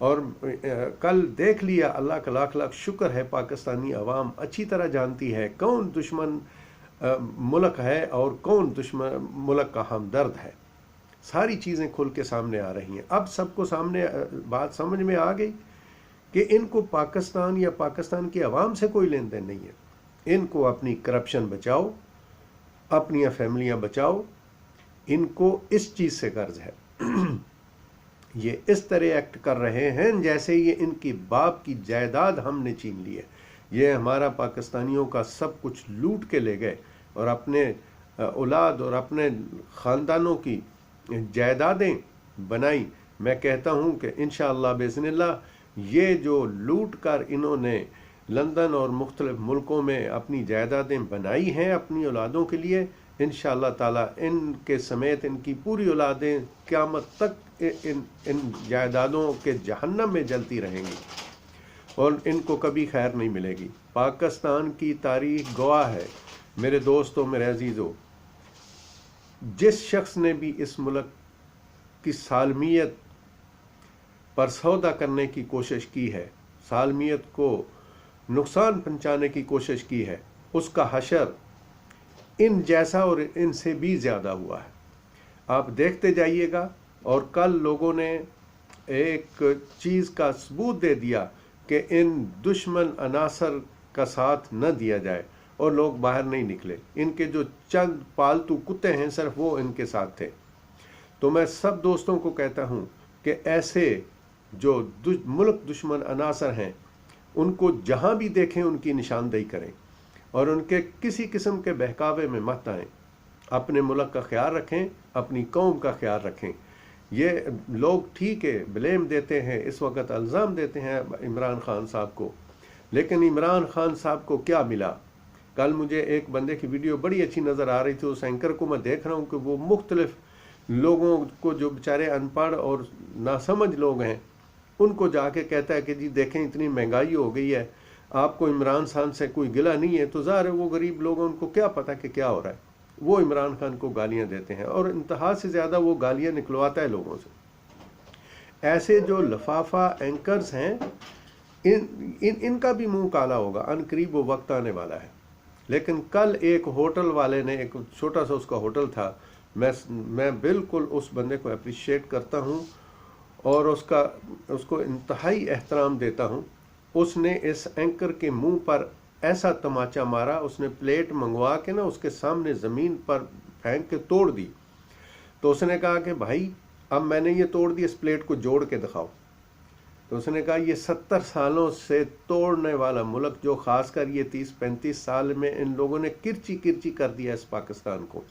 اور کل دیکھ لیا، اللہ کا لاکھ لاکھ شکر ہے، پاکستانی عوام اچھی طرح جانتی ہے کون دشمن ملک ہے اور کون دشمن ملک کا ہمدرد ہے. ساری چیزیں کھل کے سامنے آ رہی ہیں. اب سب کو سامنے بات سمجھ میں آ گئی کہ ان کو پاکستان یا پاکستان کی عوام سے کوئی لین دین نہیں ہے. ان کو اپنی کرپشن بچاؤ، اپنی فیملیاں بچاؤ، ان کو اس چیز سے غرض ہے. یہ اس طرح ایکٹ کر رہے ہیں جیسے یہ ان کی باپ کی جائیداد ہم نے چھین لی ہے. یہ ہمارا پاکستانیوں کا سب کچھ لوٹ کے لے گئے اور اپنے اولاد اور اپنے خاندانوں کی جائیدادیں بنائی. میں کہتا ہوں کہ انشاءاللہ باذن اللہ یہ جو لوٹ کر انہوں نے لندن اور مختلف ملکوں میں اپنی جائیدادیں بنائی ہیں اپنی اولادوں کے لیے، انشاءاللہ تعالی ان کے سمیت ان کی پوری اولادیں قیامت تک ان جائیدادوں کے جہنم میں جلتی رہیں گی اور ان کو کبھی خیر نہیں ملے گی. پاکستان کی تاریخ گواہ ہے میرے دوستوں، میرے عزیزوں، جس شخص نے بھی اس ملک کی سالمیت پر سودا کرنے کی کوشش کی ہے، سالمیت کو نقصان پہنچانے کی کوشش کی ہے، اس کا حشر ان جیسا اور ان سے بھی زیادہ ہوا ہے. آپ دیکھتے جائیے گا. اور کل لوگوں نے ایک چیز کا ثبوت دے دیا کہ ان دشمن عناصر کا ساتھ نہ دیا جائے اور لوگ باہر نہیں نکلے. ان کے جو چند پالتو کتے ہیں صرف وہ ان کے ساتھ تھے. تو میں سب دوستوں کو کہتا ہوں کہ ایسے جو ملک دشمن عناصر ہیں ان کو جہاں بھی دیکھیں ان کی نشاندہی کریں اور ان کے کسی قسم کے بہکاوے میں مت آئیں. اپنے ملک کا خیال رکھیں، اپنی قوم کا خیال رکھیں. یہ لوگ ٹھیک ہے بلیم دیتے ہیں، اس وقت الزام دیتے ہیں عمران خان صاحب کو، لیکن عمران خان صاحب کو کیا ملا؟ کل مجھے ایک بندے کی ویڈیو بڑی اچھی نظر آ رہی تھی. اس اینکر کو میں دیکھ رہا ہوں کہ وہ مختلف لوگوں کو جو بیچارے ان پڑھ اور ناسمجھ لوگ ہیں ان کو جا کے کہتا ہے کہ جی دیکھیں اتنی مہنگائی ہو گئی ہے، آپ کو عمران خان سے کوئی گلہ نہیں ہے. تو ظاہر ہے وہ غریب لوگوں ان کو کیا پتا کہ کیا ہو رہا ہے. وہ عمران خان کو گالیاں دیتے ہیں اور انتہا سے زیادہ وہ گالیاں نکلواتا ہے لوگوں سے. ایسے جو لفافہ اینکرز ہیں ان کا بھی منہ کالا ہوگا، ان قریب وہ وقت آنے والا ہے. لیکن کل ایک ہوٹل والے نے، ایک چھوٹا سا اس کا ہوٹل تھا، میں بالکل اس بندے کو اپریشیٹ کرتا ہوں اور اس کو انتہائی احترام دیتا ہوں. اس نے اس اینکر کے منہ پر ایسا تماچا مارا، اس نے پلیٹ منگوا کے نا اس کے سامنے زمین پر پھینک کے توڑ دی. تو اس نے کہا کہ بھائی اب میں نے یہ توڑ دی، اس پلیٹ کو جوڑ کے دکھاؤ. تو اس نے کہا یہ 70 سالوں سے توڑنے والا ملک، جو خاص کر یہ 30-35 سال میں ان لوگوں نے کرچی کرچی کر دیا اس پاکستان کو.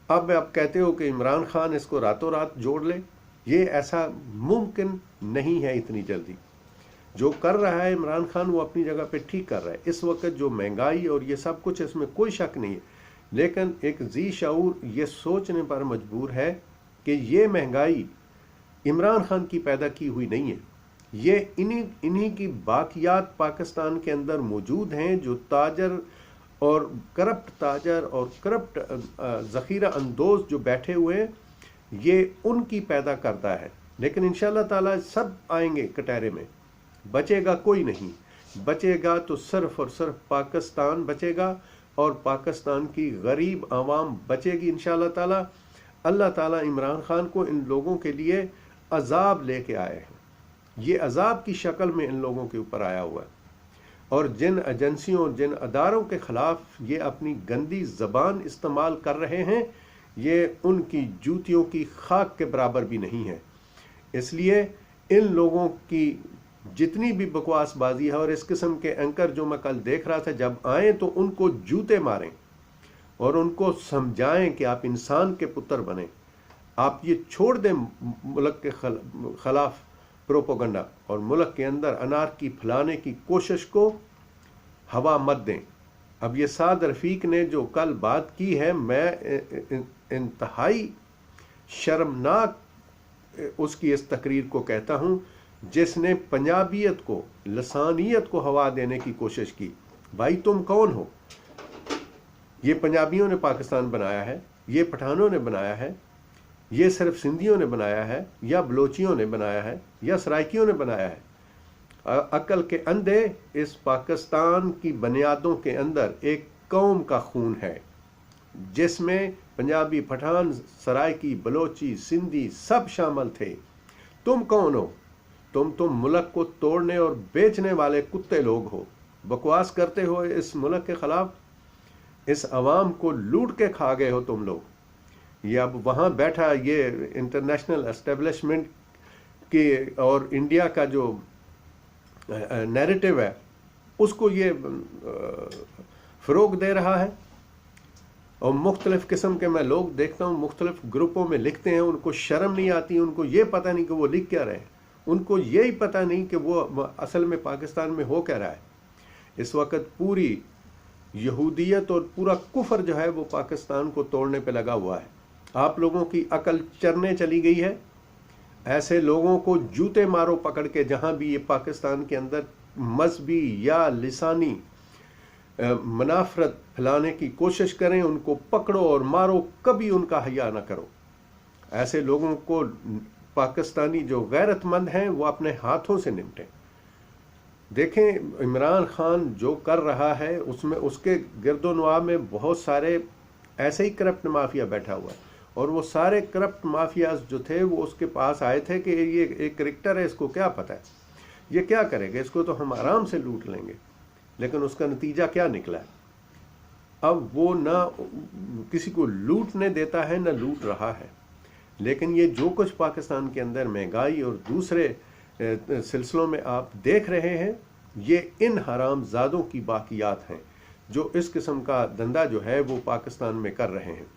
اب آپ کہتے ہو کہ عمران خان اس کو راتوں رات جوڑ لے؟ یہ ایسا ممکن نہیں ہے اتنی جلدی. جو کر رہا ہے عمران خان وہ اپنی جگہ پہ ٹھیک کر رہا ہے. اس وقت جو مہنگائی اور یہ سب کچھ، اس میں کوئی شک نہیں ہے، لیکن ایک ذی شعور یہ سوچنے پر مجبور ہے کہ یہ مہنگائی عمران خان کی پیدا کی ہوئی نہیں ہے. یہ انہی کی باقیات پاکستان کے اندر موجود ہیں، جو تاجر اور کرپٹ تاجر اور کرپٹ ذخیرہ اندوز جو بیٹھے ہوئے ہیں، یہ ان کی پیدا کرتا ہے. لیکن انشاءاللہ تعالی سب آئیں گے کٹہرے میں، بچے گا کوئی نہیں. بچے گا تو صرف اور صرف پاکستان بچے گا اور پاکستان کی غریب عوام بچے گی انشاءاللہ تعالی. اللہ تعالیٰ عمران خان کو ان لوگوں کے لیے عذاب لے کے آئے ہیں. یہ عذاب کی شکل میں ان لوگوں کے اوپر آیا ہوا ہے. اور جن ایجنسیوں اور جن اداروں کے خلاف یہ اپنی گندی زبان استعمال کر رہے ہیں، یہ ان کی جوتیوں کی خاک کے برابر بھی نہیں ہے. اس لیے ان لوگوں کی جتنی بھی بکواس بازی ہے، اور اس قسم کے اینکر جو میں کل دیکھ رہا تھا، جب آئیں تو ان کو جوتے ماریں اور ان کو سمجھائیں کہ آپ انسان کے پتر بنیں. آپ یہ چھوڑ دیں ملک کے خلاف پروپیگنڈا اور ملک کے اندر انارکی پھیلانے کی کوشش کو ہوا مت دیں. اب یہ سعد رفیق نے جو کل بات کی ہے، میں انتہائی شرمناک اس کی اس تقریر کو کہتا ہوں، جس نے پنجابیت کو، لسانیت کو ہوا دینے کی کوشش کی. بھائی تم کون ہو؟ یہ پنجابیوں نے پاکستان بنایا ہے، یہ پٹھانوں نے بنایا ہے. یہ صرف سندھیوں نے بنایا ہے یا بلوچیوں نے بنایا ہے یا سرائکیوں نے بنایا ہے۔ عقل کے اندھے، اس پاکستان کی بنیادوں کے اندر ایک قوم کا خون ہے جس میں پنجابی، پٹھان، سرائکی، بلوچی، سندھی سب شامل تھے۔ تم کون ہو؟ تم ملک کو توڑنے اور بیچنے والے کتے لوگ ہو، بکواس کرتے ہو اس ملک کے خلاف، اس عوام کو لوٹ کے کھا گئے ہو تم لوگ۔ یہ اب وہاں بیٹھا یہ انٹرنیشنل اسٹیبلشمنٹ کی اور انڈیا کا جو نیریٹو ہے اس کو یہ فروغ دے رہا ہے، اور مختلف قسم کے میں لوگ دیکھتا ہوں مختلف گروپوں میں لکھتے ہیں، ان کو شرم نہیں آتی، ان کو یہ پتہ نہیں کہ وہ لکھ کیا رہے ہیں، ان کو یہی پتہ نہیں کہ وہ اصل میں پاکستان میں ہو کیا رہا ہے۔ اس وقت پوری یہودیت اور پورا کفر جو ہے وہ پاکستان کو توڑنے پہ لگا ہوا ہے۔ آپ لوگوں کی عقل چرنے چلی گئی ہے۔ ایسے لوگوں کو جوتے مارو پکڑ کے، جہاں بھی یہ پاکستان کے اندر مذہبی یا لسانی منافرت پھیلانے کی کوشش کریں، ان کو پکڑو اور مارو، کبھی ان کا حیا نہ کرو۔ ایسے لوگوں کو پاکستانی جو غیرت مند ہیں وہ اپنے ہاتھوں سے نمٹیں۔ دیکھیں عمران خان جو کر رہا ہے اس کے گرد و نواح میں بہت سارے ایسے ہی کرپٹ مافیا بیٹھا ہوا ہے، اور وہ سارے کرپٹ مافیاز جو تھے وہ اس کے پاس آئے تھے کہ یہ ایک کریکٹر ہے، اس کو کیا پتہ ہے، یہ کیا کرے گا، اس کو تو ہم آرام سے لوٹ لیں گے۔ لیکن اس کا نتیجہ کیا نکلا ہے؟ اب وہ نہ کسی کو لوٹنے دیتا ہے نہ لوٹ رہا ہے۔ لیکن یہ جو کچھ پاکستان کے اندر مہنگائی اور دوسرے سلسلوں میں آپ دیکھ رہے ہیں، یہ ان حرام زادوں کی باقیات ہیں جو اس قسم کا دھندا جو ہے وہ پاکستان میں کر رہے ہیں۔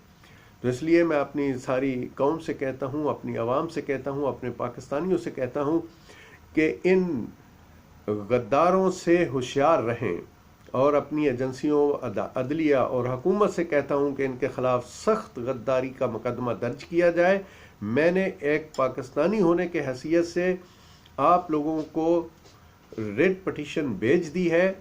تو اس لیے میں اپنی ساری قوم سے کہتا ہوں، اپنی عوام سے کہتا ہوں، اپنے پاکستانیوں سے کہتا ہوں کہ ان غداروں سے ہوشیار رہیں، اور اپنی ایجنسیوں، عدلیہ اور حکومت سے کہتا ہوں کہ ان کے خلاف سخت غداری کا مقدمہ درج کیا جائے۔ میں نے ایک پاکستانی ہونے کے حیثیت سے آپ لوگوں کو ریٹ پٹیشن بھیج دی ہے۔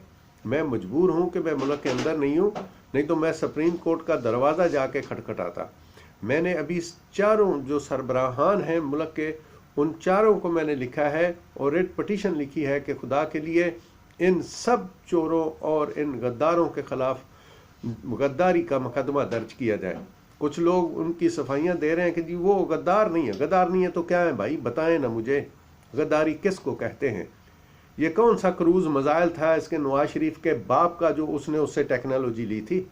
میں مجبور ہوں کہ میں ملک کے اندر نہیں ہوں، نہیں تو میں سپریم کورٹ کا دروازہ جا کے کھٹکھٹاتا۔ میں نے ابھی چاروں جو سربراہان ہیں ملک کے، ان چاروں کو میں نے لکھا ہے اور ریٹ پٹیشن لکھی ہے کہ خدا کے لیے ان سب چوروں اور ان غداروں کے خلاف غداری کا مقدمہ درج کیا جائے۔ کچھ لوگ ان کی صفائیاں دے رہے ہیں کہ جی وہ غدار نہیں ہے۔ غدار نہیں ہے تو کیا ہے بھائی؟ بتائیں نا مجھے، غداری کس کو کہتے ہیں؟ یہ کون سا کروز میزائل تھا اس کے نواز شریف کے باپ کا جو اس نے اس سے ٹیکنالوجی لی تھی؟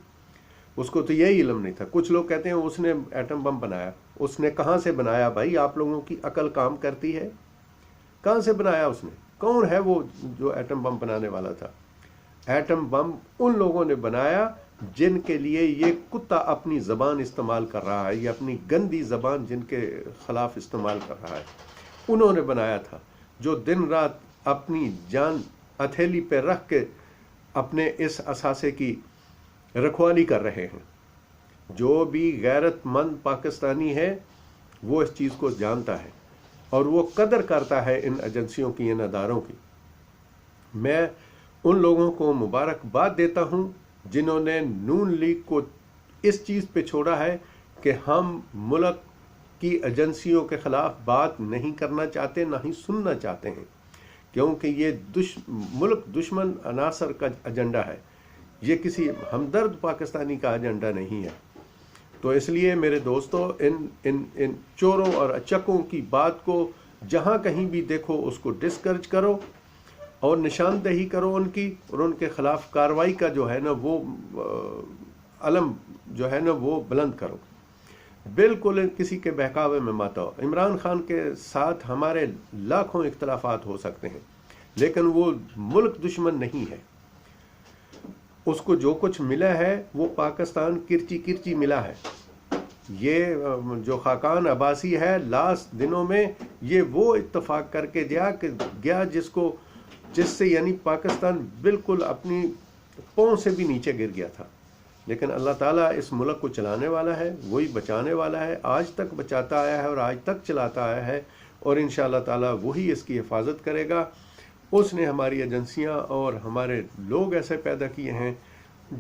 اس کو تو یہی علم نہیں تھا۔ کچھ لوگ کہتے ہیں اس نے ایٹم بم بنایا۔ اس نے کہاں سے بنایا بھائی؟ آپ لوگوں کی عقل کام کرتی ہے؟ کہاں سے بنایا اس نے؟ کون ہے وہ جو ایٹم بم بنانے والا تھا؟ ایٹم بم ان لوگوں نے بنایا جن کے لیے یہ کتا اپنی زبان استعمال کر رہا ہے، یہ اپنی گندی زبان جن کے خلاف استعمال کر رہا ہے، انہوں نے بنایا تھا، جو دن رات اپنی جان ہتھیلی پہ رکھ کے اپنے اس اثاثے کی رکھوالی کر رہے ہیں۔ جو بھی غیرت مند پاکستانی ہے وہ اس چیز کو جانتا ہے اور وہ قدر کرتا ہے ان ایجنسیوں کی، ان اداروں کی۔ میں ان لوگوں کو مبارکباد دیتا ہوں جنہوں نے نون لیگ کو اس چیز پہ چھوڑا ہے کہ ہم ملک کی ایجنسیوں کے خلاف بات نہیں کرنا چاہتے، نہ ہی سننا چاہتے ہیں، کیونکہ یہ ملک دشمن عناصر کا ایجنڈا ہے، یہ کسی ہمدرد پاکستانی کا ایجنڈا نہیں ہے۔ تو اس لیے میرے دوستو، ان چوروں اور اچکوں کی بات کو جہاں کہیں بھی دیکھو اس کو ڈسکرج کرو اور نشاندہی کرو ان کی، اور ان کے خلاف کارروائی کا جو ہے نا وہ علم جو ہے نا وہ بلند کرو۔ بالکل کسی کے بہکاوے میں مت آؤ۔ عمران خان کے ساتھ ہمارے لاکھوں اختلافات ہو سکتے ہیں، لیکن وہ ملک دشمن نہیں ہے۔ اس کو جو کچھ ملا ہے وہ پاکستان کرچی کرچی ملا ہے۔ یہ جو خاقان عباسی ہے لاسٹ دنوں میں، یہ وہ اتفاق کر کے گیا جس سے یعنی پاکستان بالکل اپنی پاؤں سے بھی نیچے گر گیا تھا۔ لیکن اللہ تعالیٰ اس ملک کو چلانے والا ہے، وہی بچانے والا ہے، آج تک بچاتا آیا ہے اور آج تک چلاتا آیا ہے، اور انشاءاللہ تعالیٰ وہی اس کی حفاظت کرے گا۔ اس نے ہماری ایجنسیاں اور ہمارے لوگ ایسے پیدا کیے ہیں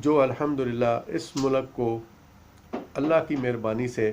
جو الحمدللہ اس ملک کو اللہ کی مہربانی سے